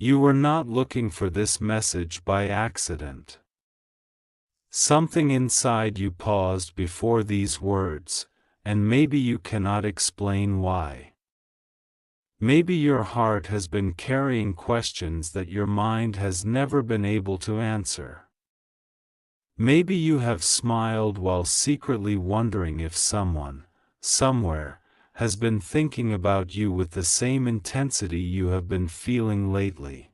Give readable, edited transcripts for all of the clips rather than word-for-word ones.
You were not looking for this message by accident. Something inside you paused before these words, and maybe you cannot explain why. Maybe your heart has been carrying questions that your mind has never been able to answer. Maybe you have smiled while secretly wondering if someone, somewhere, has been thinking about you with the same intensity you have been feeling lately.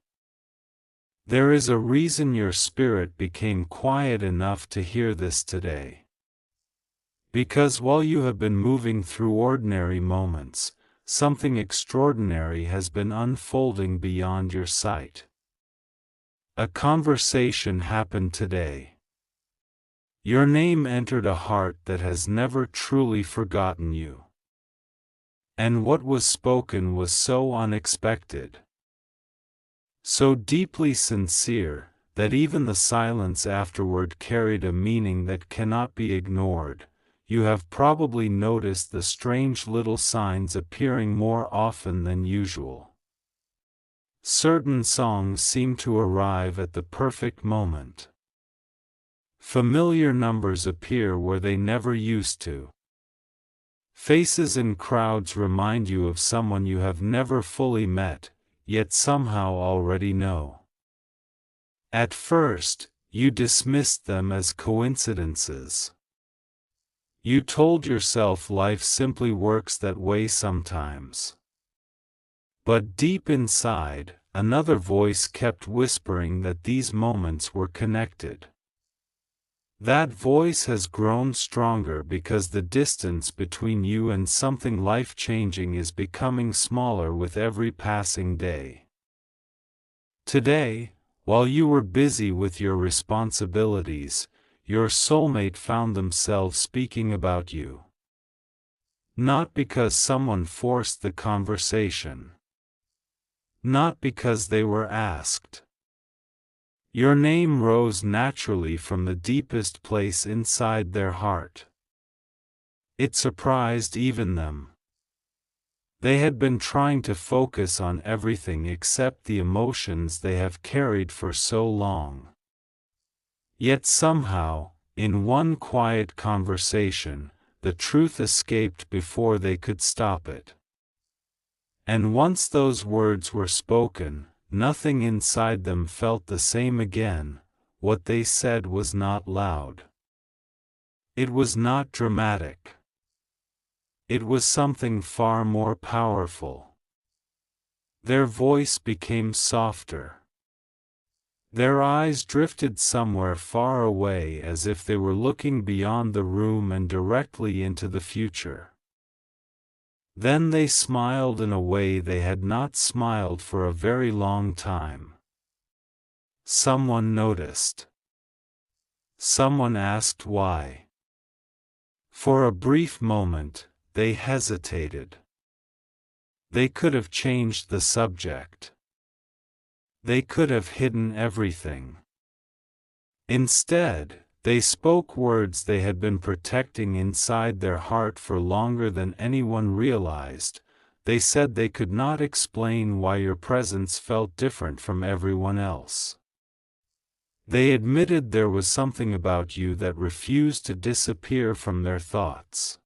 There is a reason your spirit became quiet enough to hear this today. Because while you have been moving through ordinary moments, something extraordinary has been unfolding beyond your sight. A conversation happened today. Your name entered a heart that has never truly forgotten you. And what was spoken was so unexpected, so deeply sincere, that even the silence afterward carried a meaning that cannot be ignored. You have probably noticed the strange little signs appearing more often than usual. Certain songs seem to arrive at the perfect moment. Familiar numbers appear where they never used to. Faces in crowds remind you of someone you have never fully met, yet somehow already know. At first, you dismissed them as coincidences. You told yourself life simply works that way sometimes. But deep inside, another voice kept whispering that these moments were connected. That voice has grown stronger because the distance between you and something life-changing is becoming smaller with every passing day. Today, while you were busy with your responsibilities, your soulmate found themselves speaking about you. Not because someone forced the conversation. Not because they were asked. Your name rose naturally from the deepest place inside their heart. It surprised even them. They had been trying to focus on everything except the emotions they have carried for so long. Yet somehow, in one quiet conversation, the truth escaped before they could stop it. And once those words were spoken, nothing inside them felt the same again. What they said was not loud. It was not dramatic. It was something far more powerful. Their voice became softer. Their eyes drifted somewhere far away as if they were looking beyond the room and directly into the future. Then they smiled in a way they had not smiled for a very long time. Someone noticed. Someone asked why. For a brief moment, they hesitated. They could have changed the subject. They could have hidden everything. Instead, they spoke words they had been protecting inside their heart for longer than anyone realized. They said they could not explain why your presence felt different from everyone else. They admitted there was something about you that refused to disappear from their thoughts.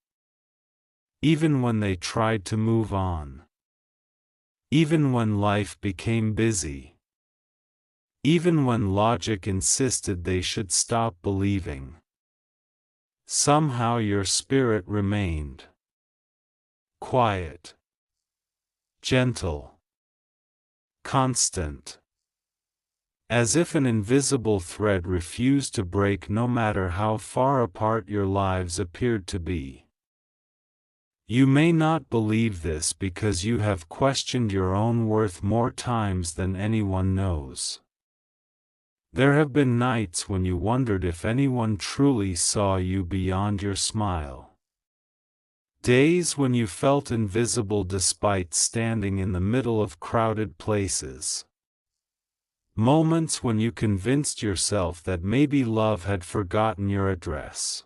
Even when they tried to move on. Even when life became busy. Even when logic insisted they should stop believing. Somehow your spirit remained. Quiet. Gentle. Constant. As if an invisible thread refused to break no matter how far apart your lives appeared to be. You may not believe this because you have questioned your own worth more times than anyone knows. There have been nights when you wondered if anyone truly saw you beyond your smile. Days when you felt invisible despite standing in the middle of crowded places. Moments when you convinced yourself that maybe love had forgotten your address.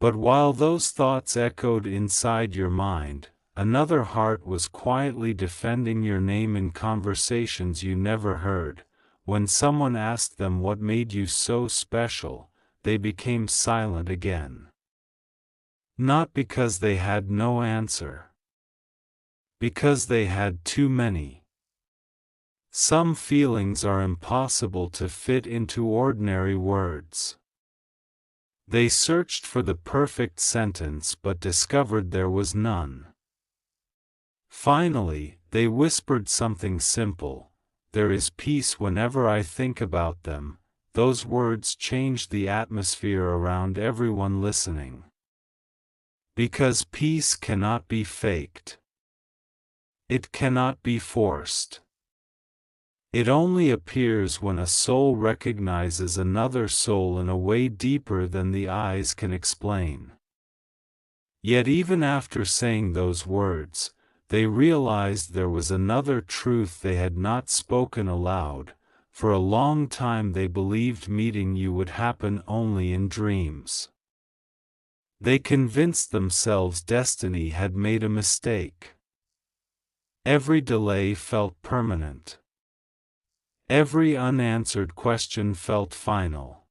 But while those thoughts echoed inside your mind, another heart was quietly defending your name in conversations you never heard. When someone asked them what made you so special, they became silent again. Not because they had no answer. Because they had too many. Some feelings are impossible to fit into ordinary words. They searched for the perfect sentence but discovered there was none. Finally, they whispered something simple: "There is peace whenever I think about them." Those words changed the atmosphere around everyone listening. Because peace cannot be faked. It cannot be forced. It only appears when a soul recognizes another soul in a way deeper than the eyes can explain. Yet even after saying those words, they realized there was another truth they had not spoken aloud. For a long time they believed meeting you would happen only in dreams. They convinced themselves destiny had made a mistake. Every delay felt permanent. Every unanswered question felt final.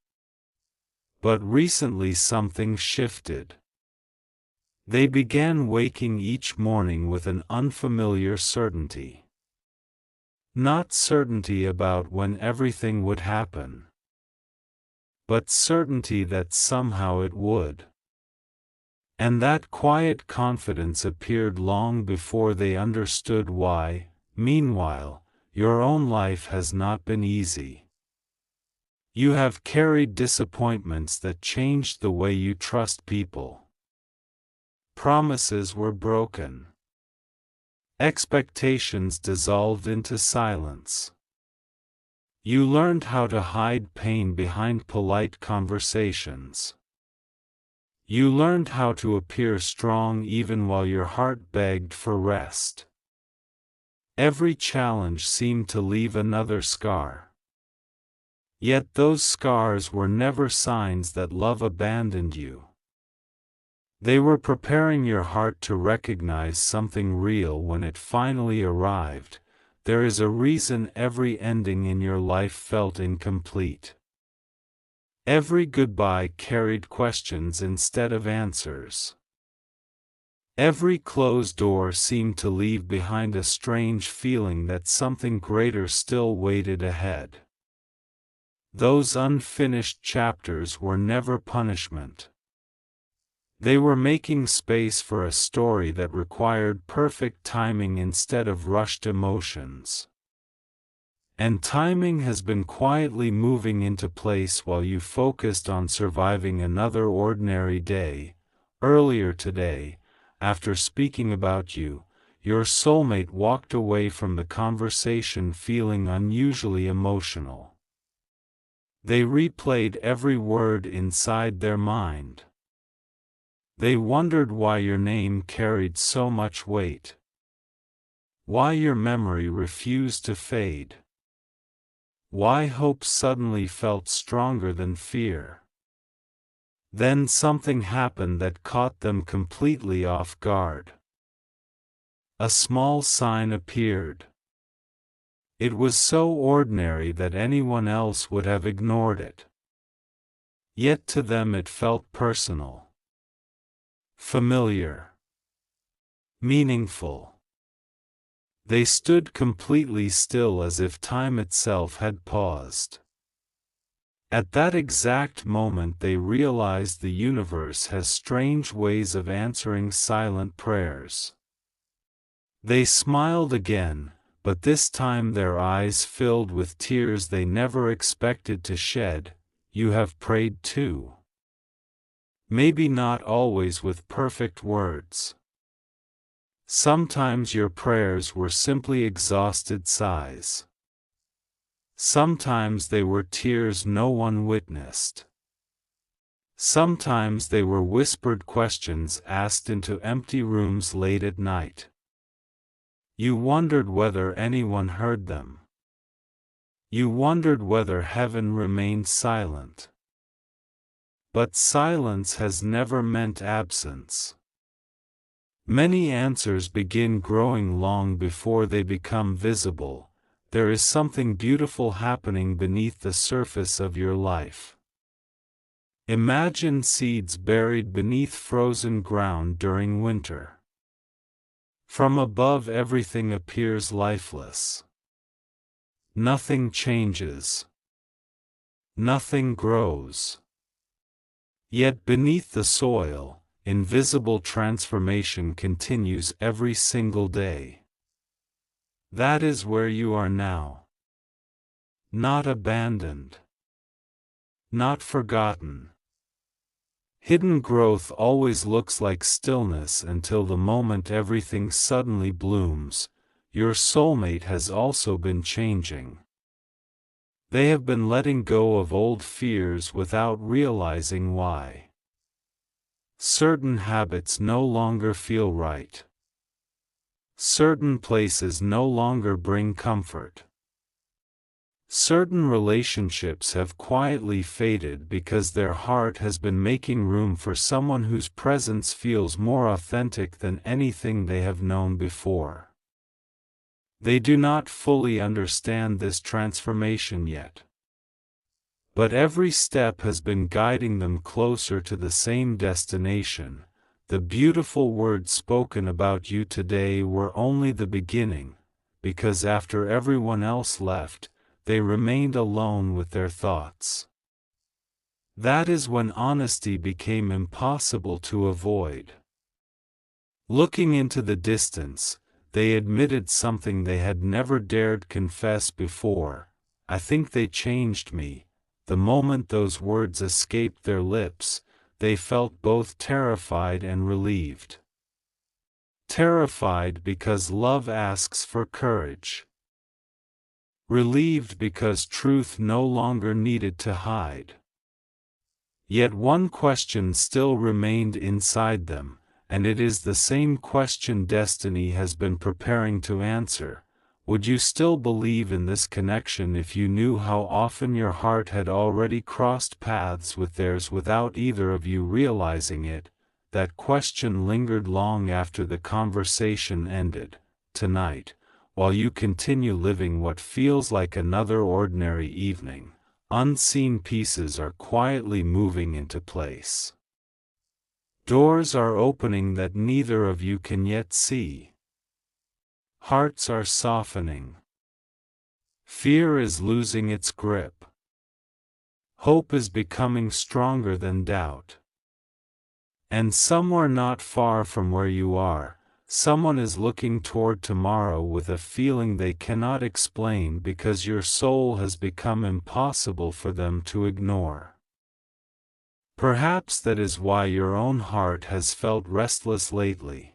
But recently something shifted. They began waking each morning with an unfamiliar certainty. Not certainty about when everything would happen, but certainty that somehow it would. And that quiet confidence appeared long before they understood why. Meanwhile, your own life has not been easy. You have carried disappointments that changed the way you trust people. Promises were broken. Expectations dissolved into silence. You learned how to hide pain behind polite conversations. You learned how to appear strong even while your heart begged for rest. Every challenge seemed to leave another scar. Yet those scars were never signs that love abandoned you. They were preparing your heart to recognize something real when it finally arrived. There is a reason every ending in your life felt incomplete. Every goodbye carried questions instead of answers. Every closed door seemed to leave behind a strange feeling that something greater still waited ahead. Those unfinished chapters were never punishment. They were making space for a story that required perfect timing instead of rushed emotions. And timing has been quietly moving into place while you focused on surviving another ordinary day. Earlier today, after speaking about you, your soulmate walked away from the conversation feeling unusually emotional. They replayed every word inside their mind. They wondered why your name carried so much weight. Why your memory refused to fade. Why hope suddenly felt stronger than fear. Then something happened that caught them completely off guard. A small sign appeared. It was so ordinary that anyone else would have ignored it. Yet to them it felt personal. Familiar. Meaningful. They stood completely still as if time itself had paused. At that exact moment they realized the universe has strange ways of answering silent prayers. They smiled again, but this time their eyes filled with tears they never expected to shed. You have prayed too. Maybe not always with perfect words. Sometimes your prayers were simply exhausted sighs. Sometimes they were tears no one witnessed. Sometimes they were whispered questions asked into empty rooms late at night. You wondered whether anyone heard them. You wondered whether heaven remained silent. But silence has never meant absence. Many answers begin growing long before they become visible. There is something beautiful happening beneath the surface of your life. Imagine seeds buried beneath frozen ground during winter. From above, everything appears lifeless. Nothing changes. Nothing grows. Yet beneath the soil, invisible transformation continues every single day. That is where you are now. Not abandoned. Not forgotten. Hidden growth always looks like stillness until the moment everything suddenly blooms. Your soulmate has also been changing. They have been letting go of old fears without realizing why. Certain habits no longer feel right. Certain places no longer bring comfort. Certain relationships have quietly faded because their heart has been making room for someone whose presence feels more authentic than anything they have known before. They do not fully understand this transformation yet. But every step has been guiding them closer to the same destination. The beautiful words spoken about you today were only the beginning, because after everyone else left, they remained alone with their thoughts. That is when honesty became impossible to avoid. Looking into the distance, they admitted something they had never dared confess before. I think they changed me. The moment those words escaped their lips, they felt both terrified and relieved. Terrified because love asks for courage. Relieved because truth no longer needed to hide. Yet one question still remained inside them, and it is the same question destiny has been preparing to answer. Would you still believe in this connection if you knew how often your heart had already crossed paths with theirs without either of you realizing it? That question lingered long after the conversation ended. Tonight, while you continue living what feels like another ordinary evening, unseen pieces are quietly moving into place. Doors are opening that neither of you can yet see. Hearts are softening. Fear is losing its grip. Hope is becoming stronger than doubt. And somewhere not far from where you are, someone is looking toward tomorrow with a feeling they cannot explain because your soul has become impossible for them to ignore. Perhaps that is why your own heart has felt restless lately.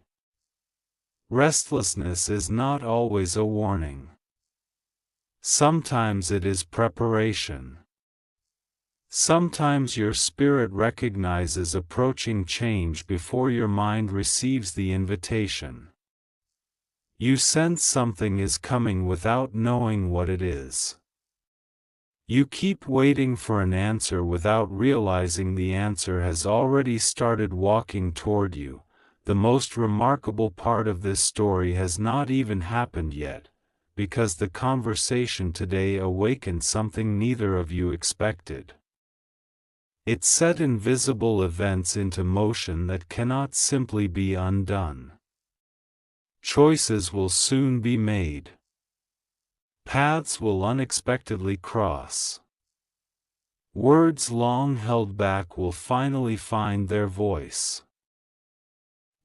Restlessness is not always a warning. Sometimes it is preparation. Sometimes your spirit recognizes approaching change before your mind receives the invitation. You sense something is coming without knowing what it is. You keep waiting for an answer without realizing the answer has already started walking toward you. The most remarkable part of this story has not even happened yet, because the conversation today awakened something neither of you expected. It set invisible events into motion that cannot simply be undone. Choices will soon be made. Paths will unexpectedly cross. Words long held back will finally find their voice.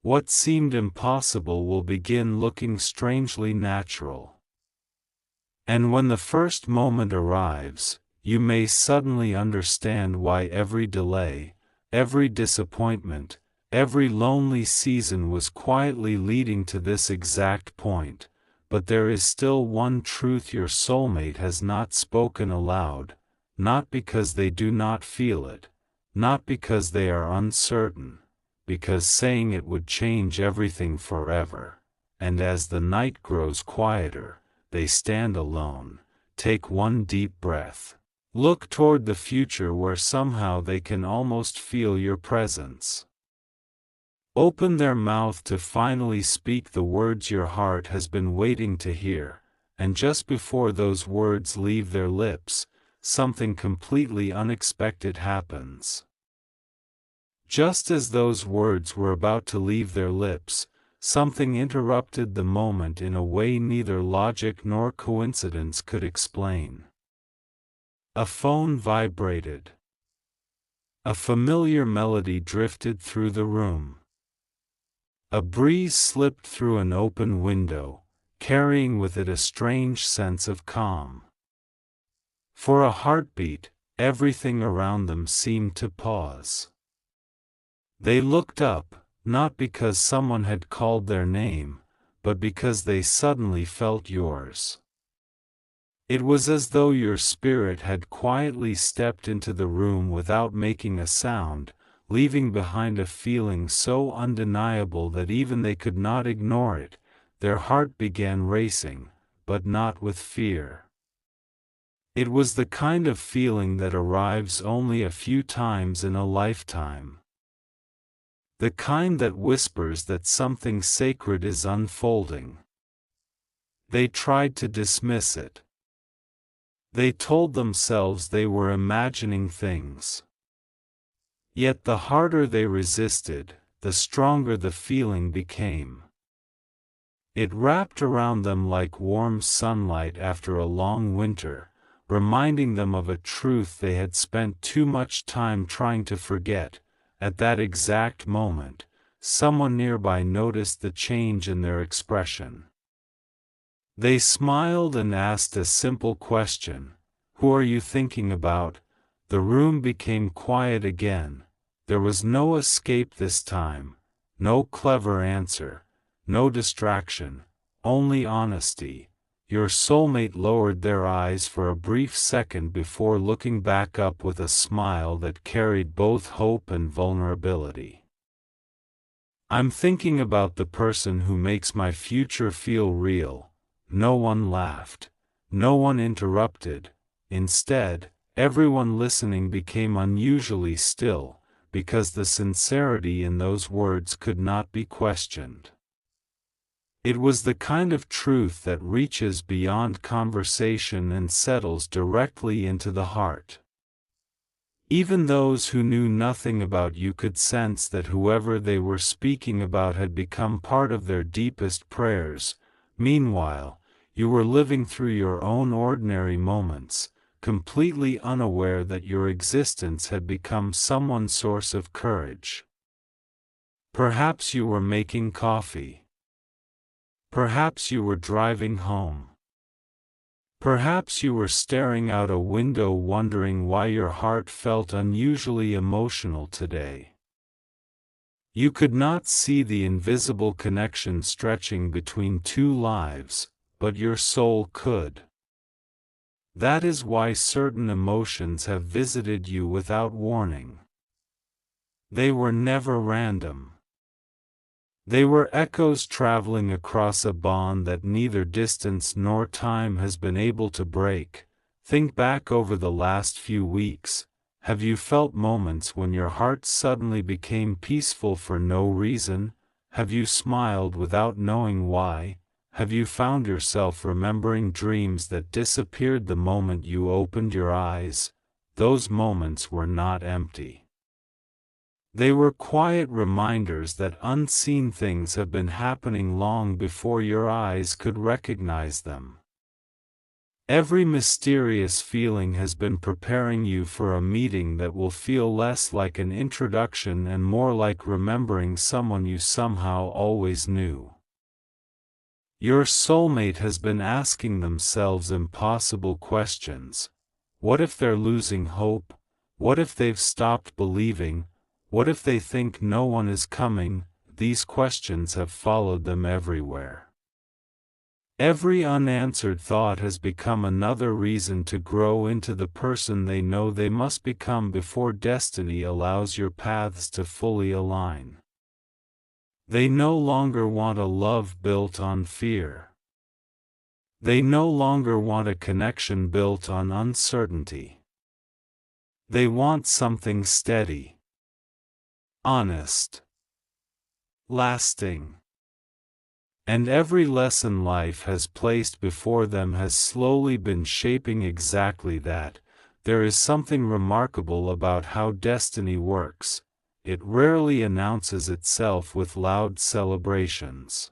What seemed impossible will begin looking strangely natural. And when the first moment arrives, you may suddenly understand why every delay, every disappointment, every lonely season was quietly leading to this exact point. But there is still one truth your soulmate has not spoken aloud, not because they do not feel it, not because they are uncertain, because saying it would change everything forever. And as the night grows quieter, they stand alone, take one deep breath. Look toward the future where somehow they can almost feel your presence. Open their mouth to finally speak the words your heart has been waiting to hear, and just before those words leave their lips, something completely unexpected happens. Just as those words were about to leave their lips, something interrupted the moment in a way neither logic nor coincidence could explain. A phone vibrated. A familiar melody drifted through the room. A breeze slipped through an open window, carrying with it a strange sense of calm. For a heartbeat, everything around them seemed to pause. They looked up, not because someone had called their name, but because they suddenly felt yours. It was as though your spirit had quietly stepped into the room without making a sound, leaving behind a feeling so undeniable that even they could not ignore it. Their heart began racing, but not with fear. It was the kind of feeling that arrives only a few times in a lifetime. The kind that whispers that something sacred is unfolding. They tried to dismiss it. They told themselves they were imagining things. Yet the harder they resisted, the stronger the feeling became. It wrapped around them like warm sunlight after a long winter, reminding them of a truth they had spent too much time trying to forget. At that exact moment, someone nearby noticed the change in their expression. They smiled and asked a simple question, "Who are you thinking about?" The room became quiet again. There was no escape this time, no clever answer, no distraction, only honesty. Your soulmate lowered their eyes for a brief second before looking back up with a smile that carried both hope and vulnerability. "I'm thinking about the person who makes my future feel real." No one laughed. No one interrupted. Instead, everyone listening became unusually still, because the sincerity in those words could not be questioned. It was the kind of truth that reaches beyond conversation and settles directly into the heart. Even those who knew nothing about you could sense that whoever they were speaking about had become part of their deepest prayers. Meanwhile, you were living through your own ordinary moments, completely unaware that your existence had become someone's source of courage. Perhaps you were making coffee. Perhaps you were driving home. Perhaps you were staring out a window wondering why your heart felt unusually emotional today. You could not see the invisible connection stretching between two lives, but your soul could. That is why certain emotions have visited you without warning. They were never random. They were echoes traveling across a bond that neither distance nor time has been able to break. Think back over the last few weeks. Have you felt moments when your heart suddenly became peaceful for no reason? Have you smiled without knowing why? Have you found yourself remembering dreams that disappeared the moment you opened your eyes? Those moments were not empty. They were quiet reminders that unseen things have been happening long before your eyes could recognize them. Every mysterious feeling has been preparing you for a meeting that will feel less like an introduction and more like remembering someone you somehow always knew. Your soulmate has been asking themselves impossible questions. What if they're losing hope? What if they've stopped believing? What if they think no one is coming? These questions have followed them everywhere. Every unanswered thought has become another reason to grow into the person they know they must become before destiny allows your paths to fully align. They no longer want a love built on fear. They no longer want a connection built on uncertainty. They want something steady, honest, lasting. And every lesson life has placed before them has slowly been shaping exactly that. There is something remarkable about how destiny works. It rarely announces itself with loud celebrations.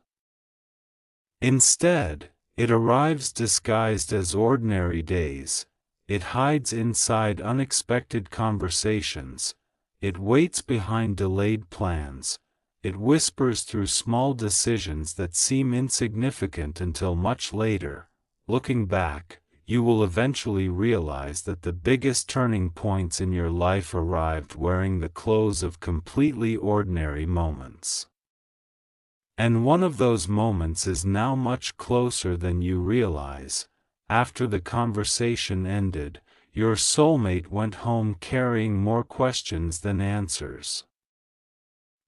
Instead, it arrives disguised as ordinary days. It hides inside unexpected conversations. It waits behind delayed plans. It whispers through small decisions that seem insignificant until much later. Looking back, you will eventually realize that the biggest turning points in your life arrived wearing the clothes of completely ordinary moments. And one of those moments is now much closer than you realize. After the conversation ended, your soulmate went home carrying more questions than answers.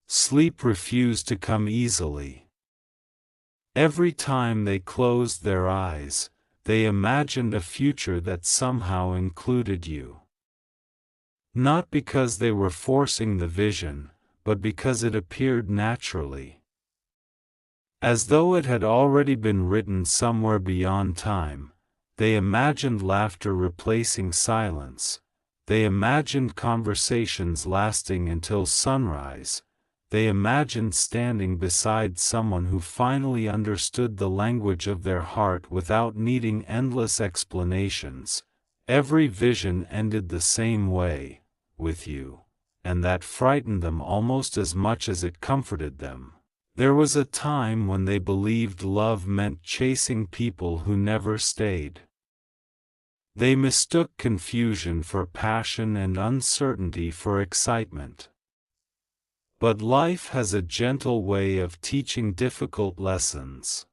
Sleep refused to come easily. Every time they closed their eyes, they imagined a future that somehow included you. Not because they were forcing the vision, but because it appeared naturally. As though it had already been written somewhere beyond time, they imagined laughter replacing silence. They imagined conversations lasting until sunrise. They imagined standing beside someone who finally understood the language of their heart without needing endless explanations. Every vision ended the same way, with you, and that frightened them almost as much as it comforted them. There was a time when they believed love meant chasing people who never stayed. They mistook confusion for passion and uncertainty for excitement. But life has a gentle way of teaching difficult lessons.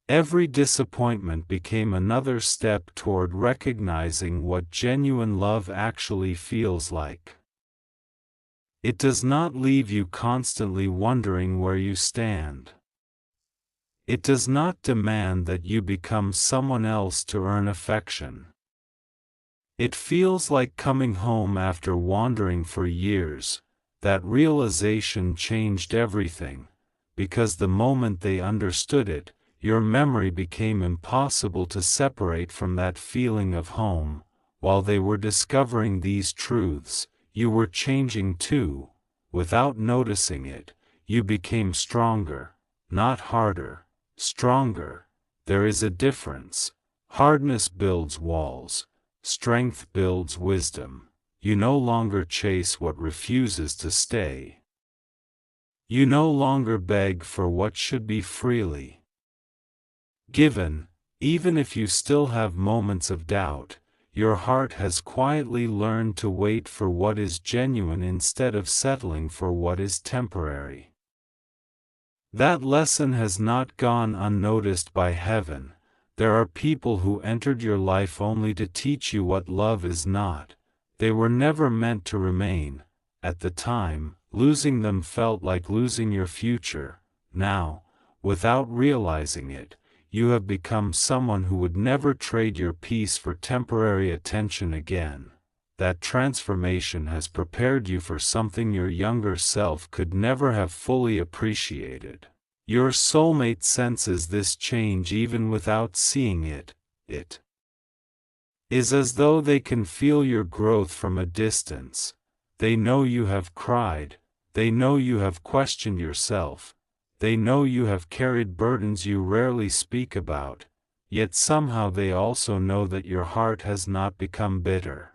Every disappointment became another step toward recognizing what genuine love actually feels like. It does not leave you constantly wondering where you stand. It does not demand that you become someone else to earn affection. It feels like coming home after wandering for years. That realization changed everything, because the moment they understood it, your memory became impossible to separate from that feeling of home. While they were discovering these truths, you were changing too. Without noticing it, you became stronger, not harder, stronger. There is a difference. Hardness builds walls, strength builds wisdom. You no longer chase what refuses to stay. You no longer beg for what should be freely given. Even if you still have moments of doubt, your heart has quietly learned to wait for what is genuine instead of settling for what is temporary. That lesson has not gone unnoticed by heaven. There are people who entered your life only to teach you what love is not. They were never meant to remain. At the time, losing them felt like losing your future. Now, without realizing it, you have become someone who would never trade your peace for temporary attention again. That transformation has prepared you for something your younger self could never have fully appreciated. Your soulmate senses this change even without seeing it. It is as though they can feel your growth from a distance. They know you have cried. They know you have questioned yourself. They know you have carried burdens you rarely speak about. Yet somehow they also know that your heart has not become bitter.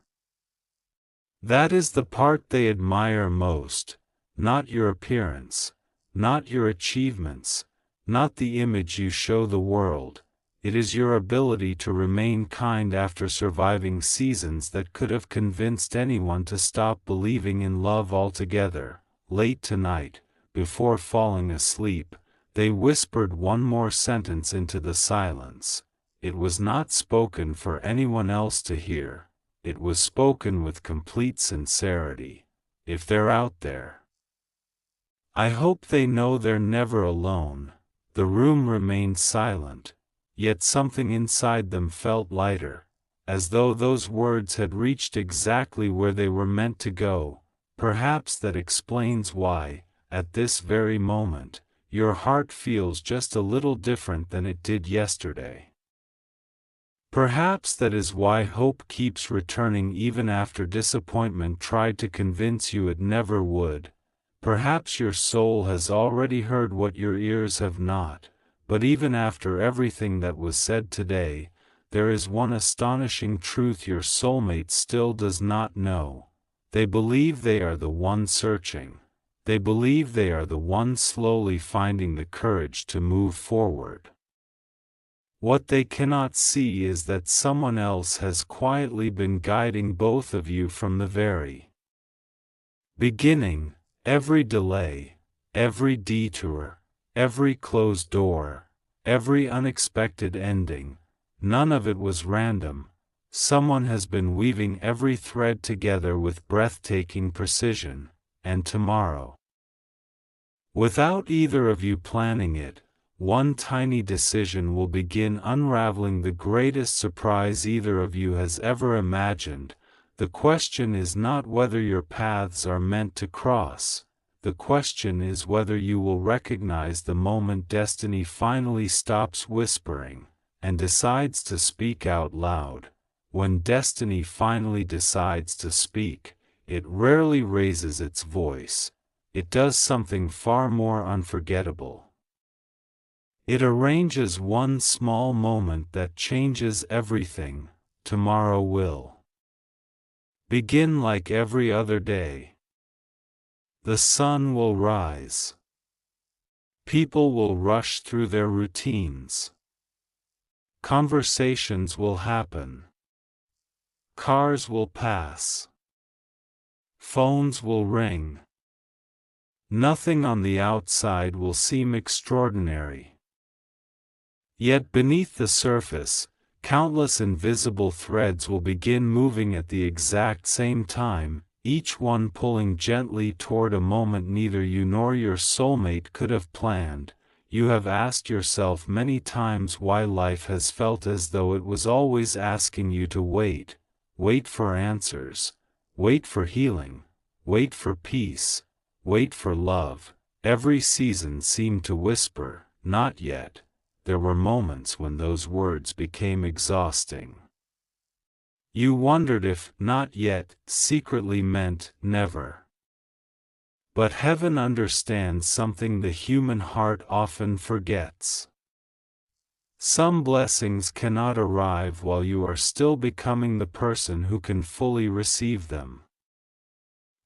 That is the part they admire most, not your appearance, not your achievements, not the image you show the world. It is your ability to remain kind after surviving seasons that could have convinced anyone to stop believing in love altogether. Late tonight, before falling asleep, they whispered one more sentence into the silence. It was not spoken for anyone else to hear. It was spoken with complete sincerity. If they're out there, I hope they know they're never alone. The room remained silent. Yet something inside them felt lighter, as though those words had reached exactly where they were meant to go. Perhaps that explains why, at this very moment, your heart feels just a little different than it did yesterday. Perhaps that is why hope keeps returning even after disappointment tried to convince you it never would. Perhaps your soul has already heard what your ears have not, but even after everything that was said today, there is one astonishing truth your soulmate still does not know. They believe they are the one searching. They believe they are the one slowly finding the courage to move forward. What they cannot see is that someone else has quietly been guiding both of you from the very beginning. Every delay, every detour, every closed door, every unexpected ending, none of it was random. Someone has been weaving every thread together with breathtaking precision, and tomorrow, without either of you planning it, one tiny decision will begin unraveling the greatest surprise either of you has ever imagined. The question is not whether your paths are meant to cross. The question is whether you will recognize the moment destiny finally stops whispering and decides to speak out loud. When destiny finally decides to speak, it rarely raises its voice. It does something far more unforgettable. It arranges one small moment that changes everything. Tomorrow will begin like every other day. The sun will rise. People will rush through their routines. Conversations will happen. Cars will pass. Phones will ring. Nothing on the outside will seem extraordinary. Yet beneath the surface, countless invisible threads will begin moving at the exact same time, each one pulling gently toward a moment neither you nor your soulmate could have planned. You have asked yourself many times why life has felt as though it was always asking you to wait. Wait for answers. Wait for healing. Wait for peace. Wait for love. Every season seemed to whisper, "Not yet." There were moments when those words became exhausting. You wondered if "not yet" secretly meant never. But heaven understands something the human heart often forgets. Some blessings cannot arrive while you are still becoming the person who can fully receive them.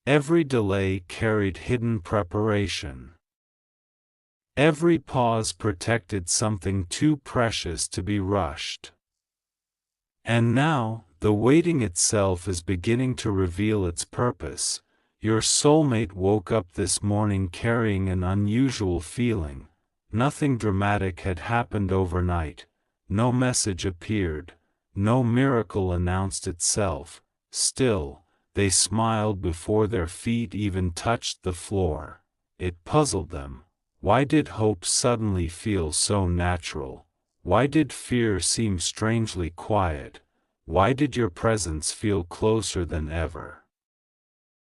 Every delay carried hidden preparation. Every pause protected something too precious to be rushed. And now, the waiting itself is beginning to reveal its purpose. Your soulmate woke up this morning carrying an unusual feeling. Nothing dramatic had happened overnight. No message appeared. No miracle announced itself. Still, they smiled before their feet even touched the floor. It puzzled them. Why did hope suddenly feel so natural? Why did fear seem strangely quiet? Why did your presence feel closer than ever?